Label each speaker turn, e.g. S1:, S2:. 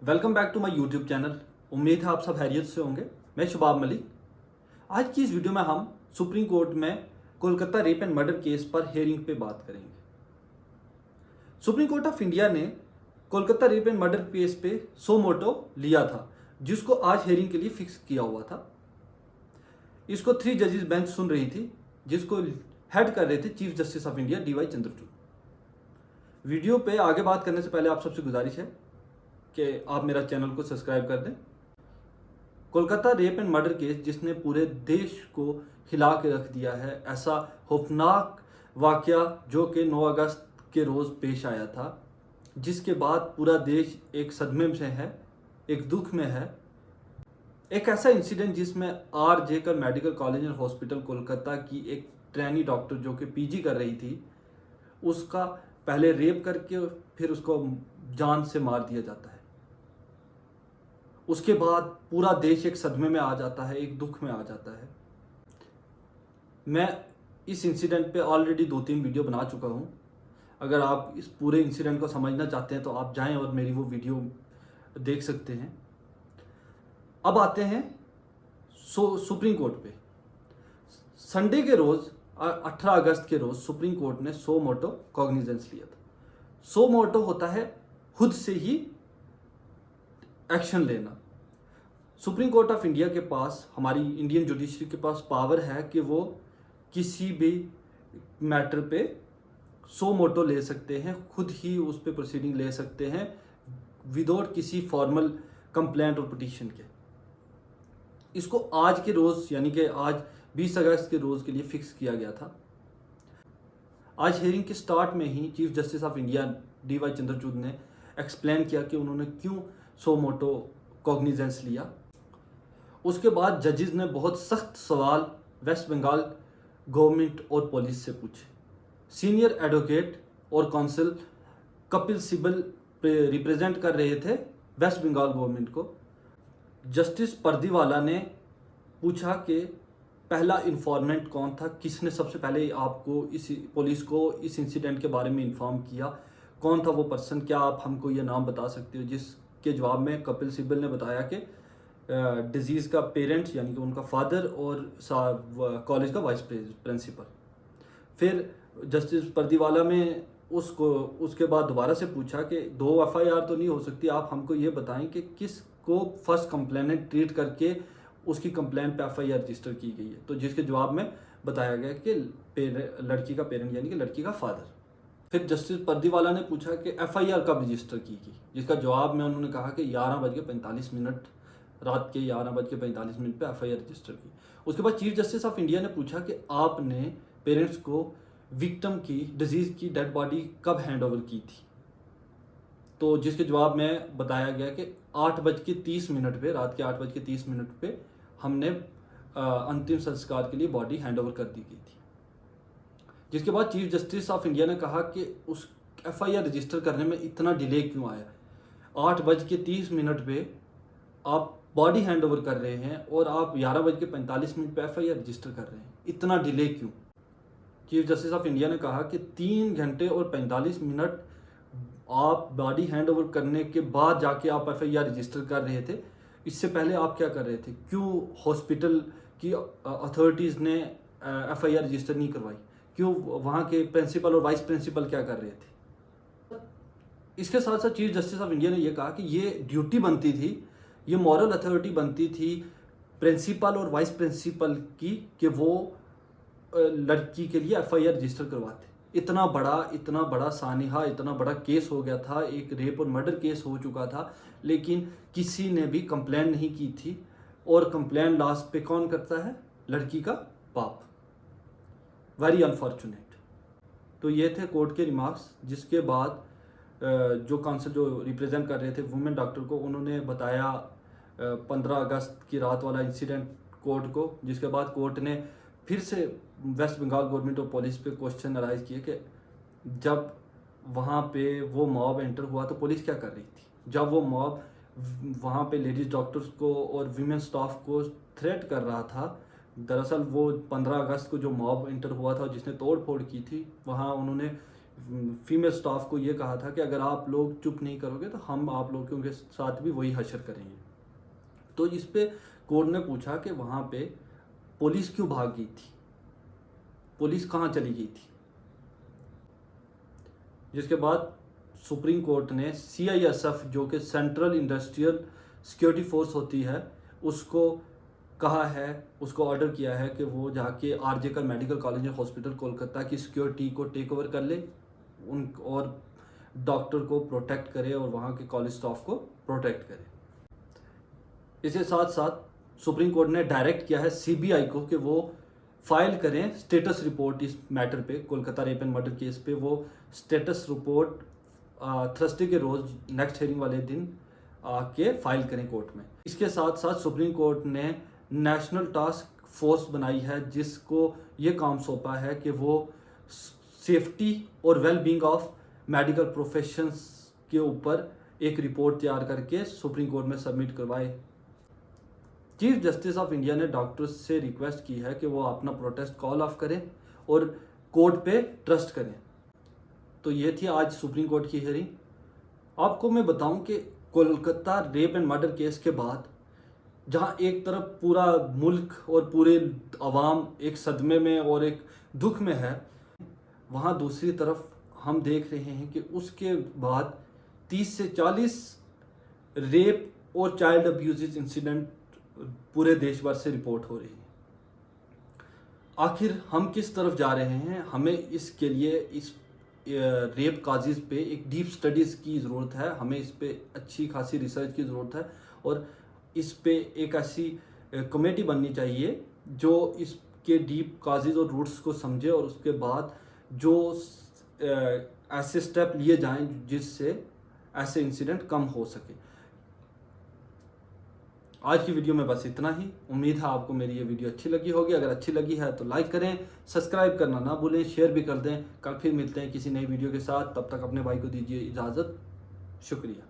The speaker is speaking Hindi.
S1: Welcome back to my YouTube channel. उम्मीद है आप सब खैरियत से होंगे। मैं शुभाब मलिक। आज की इस वीडियो में हम सुप्रीम कोर्ट में Kolkata rape and murder case पर हियरिंग पे बात करेंगे। सुप्रीम कोर्ट ऑफ इंडिया ने Kolkata rape and murder case पे सो मोटो लिया था, जिसको आज हियरिंग के लिए फिक्स किया हुआ था। इसको 3 जजेस बेंच सुन रही थी, जिसको हेड कर रहे थे chief justice of India DY Chandrachud. Video पे आगे बात करने से पहले आप सबसे गुजारिश है कि आप मेरा चैनल को सब्सक्राइब कर दें। Kolkata rape and murder case जिसने पूरे देश को हिला के रख दिया है, ऐसा खौफनाक वाकया जो कि 9 अगस्त के रोज़ पेश आया था, जिसके बाद पूरा देश एक सदमे में है, एक दुख में है। एक ऐसा इंसिडेंट जिसमें RJ कर medical college and hospital Kolkata की एक ट्रेनी डॉक्टर जो कि PG कर रही थी, उसका पहले रेप करके फिर उसको जान से मार दिया जाता है। उसके बाद पूरा देश एक सदमे में आ जाता है, एक दुख में आ जाता है। मैं इस इंसिडेंट पे ऑलरेडी 2-3 वीडियो बना चुका हूँ। अगर आप इस पूरे इंसिडेंट को समझना चाहते हैं तो आप जाएं और मेरी वो वीडियो देख सकते हैं। अब आते हैं सुप्रीम कोर्ट पे। संडे के रोज़ 18 अगस्त के रोज़ सुप्रीम कोर्ट ने सो मोटो कॉग्निजेंस लिया था। सो मोटो होता है खुद से ही एक्शन लेना। सुप्रीम कोर्ट ऑफ इंडिया के पास, हमारी इंडियन जुडिशरी के पास पावर है कि वो किसी भी मैटर पे सो मोटो ले सकते हैं, खुद ही उस पे प्रोसीडिंग ले सकते हैं विदाउट किसी फॉर्मल कंप्लेंट और पिटीशन के। इसको आज के रोज़ यानी कि आज 20 अगस्त के रोज़ के लिए फिक्स किया गया था। आज हियरिंग के स्टार्ट में ही chief justice of India DY Chandrachud ने एक्सप्लेन किया कि उन्होंने क्यों सो मोटो कॉग्निजेंस लिया। उसके बाद जजेस ने बहुत सख्त सवाल वेस्ट बंगाल गवर्नमेंट और पुलिस से पूछे। सीनियर एडवोकेट और काउंसिल कपिल सिब्बल रिप्रेजेंट कर रहे थे वेस्ट बंगाल गवर्नमेंट को। जस्टिस परदीवाला ने पूछा कि पहला इन्फॉर्मेंट कौन था, किसने सबसे पहले आपको इस पुलिस को इस इंसिडेंट के बारे में इन्फॉर्म किया, कौन था वो पर्सन, क्या आप हमको ये नाम बता सकते हो। जिसके जवाब में कपिल सिब्बल ने बताया कि डिजीज़ का पेरेंट्स यानी कि उनका फादर और कॉलेज का वाइस प्रिंसिपल। फिर जस्टिस परदीवाला में उसके बाद दोबारा से पूछा कि 2 FIR तो नहीं हो सकती, आप हमको ये बताएं कि किसको फर्स्ट कंप्लेनेंट ट्रीट करके उसकी कंप्लेंट पे FIR रजिस्टर की गई है। तो जिसके जवाब में बताया गया कि लड़की का पेरेंट यानी कि लड़की का फादर। फिर जस्टिस परदीवाला ने पूछा कि FIR कब रजिस्टर की गई, जिसका जवाब में उन्होंने कहा कि 11:45 रात के 11:45 पे FIR रजिस्टर की। उसके बाद चीफ जस्टिस ऑफ इंडिया ने पूछा कि आपने पेरेंट्स को विक्टिम की डिजीज़ की डेड बॉडी कब हैंड ओवर की थी। तो जिसके जवाब में बताया गया कि 8:30 पे, रात के 8:30 पे हमने अंतिम संस्कार के लिए बॉडी हैंड ओवर कर दी गई थी। जिसके बाद चीफ जस्टिस ऑफ इंडिया ने कहा कि उस FIR रजिस्टर करने में इतना डिले क्यों आया। 8:30 पे आप बॉडी हैंड ओवर कर रहे हैं और आप 11:45 पे FIR रजिस्टर कर रहे हैं, इतना डिले क्यों। चीफ जस्टिस ऑफ इंडिया ने कहा कि 3 घंटे और 45 मिनट आप बॉडी हैंड ओवर करने के बाद जाके आप FIR रजिस्टर कर रहे थे। इससे पहले आप क्या कर रहे थे, क्यों हॉस्पिटल की अथॉरिटीज़ ने FIR रजिस्टर नहीं करवाई, क्यों वहाँ के प्रिंसिपल और वाइस प्रिंसिपल क्या कर रहे थे। इसके साथ साथ चीफ जस्टिस ऑफ इंडिया ने यह कहा कि ये ड्यूटी बनती थी, ये मॉरल अथॉरिटी बनती थी प्रिंसिपल और वाइस प्रिंसिपल की कि वो लड़की के लिए FIR रजिस्टर करवाते। इतना बड़ा सानिहा, इतना बड़ा केस हो गया था, एक रेप और मर्डर केस हो चुका था, लेकिन किसी ने भी कंप्लेन नहीं की थी। और कंप्लेन लास्ट पे कौन करता है, लड़की का बाप। Very unfortunate. तो ये थे कोर्ट के रिमार्क्स। जिसके बाद जो काउंसिल जो रिप्रेजेंट कर रहे थे वुमेन डॉक्टर को, उन्होंने बताया 15 अगस्त की रात वाला इंसिडेंट कोर्ट को। जिसके बाद कोर्ट ने फिर से वेस्ट बंगाल गवर्नमेंट और पुलिस पे क्वेश्चन अराइज किए कि जब वहाँ पे वो मॉब एंटर हुआ तो पुलिस क्या कर रही थी। जब वो मॉब वहाँ पे लेडीज़ डॉक्टर्स को और वीमेन स्टाफ को थ्रेट कर रहा था, दरअसल वो 15 अगस्त को जो मॉब एंटर हुआ था जिसने तोड़ फोड़ की थी, वहाँ उन्होंने फीमेल स्टाफ को ये कहा था कि अगर आप लोग चुप नहीं करोगे तो हम आप लोगों के साथ भी वही हशर करेंगे। तो इस पे कोर्ट ने पूछा कि वहाँ पे पुलिस क्यों भाग गई थी, पुलिस कहाँ चली गई थी। जिसके बाद सुप्रीम कोर्ट ने CISF जो कि सेंट्रल इंडस्ट्रियल सिक्योरिटी फोर्स होती है उसको कहा है, उसको ऑर्डर किया है कि वो जाके RJ कर medical college and hospital Kolkata की सिक्योरिटी को टेक ओवर कर ले उन और डॉक्टर को प्रोटेक्ट करे और वहाँ के कॉलेज स्टाफ को प्रोटेक्ट करे। इसके साथ साथ सुप्रीम कोर्ट ने डायरेक्ट किया है CBI को कि वो फाइल करें स्टेटस रिपोर्ट इस मैटर पे, Kolkata rape and murder case पे वो स्टेटस रिपोर्ट थर्सडे के रोज़ नेक्स्ट हियरिंग वाले दिन के फाइल करें कोर्ट में। इसके साथ साथ सुप्रीम कोर्ट ने नेशनल टास्क फोर्स बनाई है जिसको ये काम सौंपा है कि वो सेफ्टी और well being of medical professions के ऊपर एक रिपोर्ट तैयार करके सुप्रीम कोर्ट में सबमिट करवाए। चीफ जस्टिस ऑफ इंडिया ने डॉक्टर्स से रिक्वेस्ट की है कि वो अपना प्रोटेस्ट कॉल ऑफ करें और कोर्ट पे ट्रस्ट करें। तो ये थी आज सुप्रीम कोर्ट की हियरिंग। आपको मैं बताऊं कि Kolkata rape and murder case के बाद जहां एक तरफ पूरा मुल्क और पूरे अवाम एक सदमे में और एक दुख में है, वहां दूसरी तरफ हम देख रहे हैं कि उसके बाद 30 से 40 रेप और चाइल्ड अब्यूज इंसिडेंट पूरे देश भर से रिपोर्ट हो रही है। आखिर हम किस तरफ जा रहे हैं? हमें इसके लिए इस रेप काजिज पे एक डीप स्टडीज़ की ज़रूरत है, हमें इस पे अच्छी खासी रिसर्च की ज़रूरत है और इस पे एक ऐसी कमेटी बननी चाहिए जो इसके डीप काजिज और रूट्स को समझे और उसके बाद जो ऐसे स्टेप लिए जाएं जिससे ऐसे इंसिडेंट कम हो सके। आज की वीडियो में बस इतना ही। उम्मीद है आपको मेरी ये वीडियो अच्छी लगी होगी। अगर अच्छी लगी है तो लाइक करें, सब्सक्राइब करना ना भूलें, शेयर भी कर दें। कल फिर मिलते हैं किसी नई वीडियो के साथ, तब तक अपने भाई को दीजिए इजाज़त। शुक्रिया।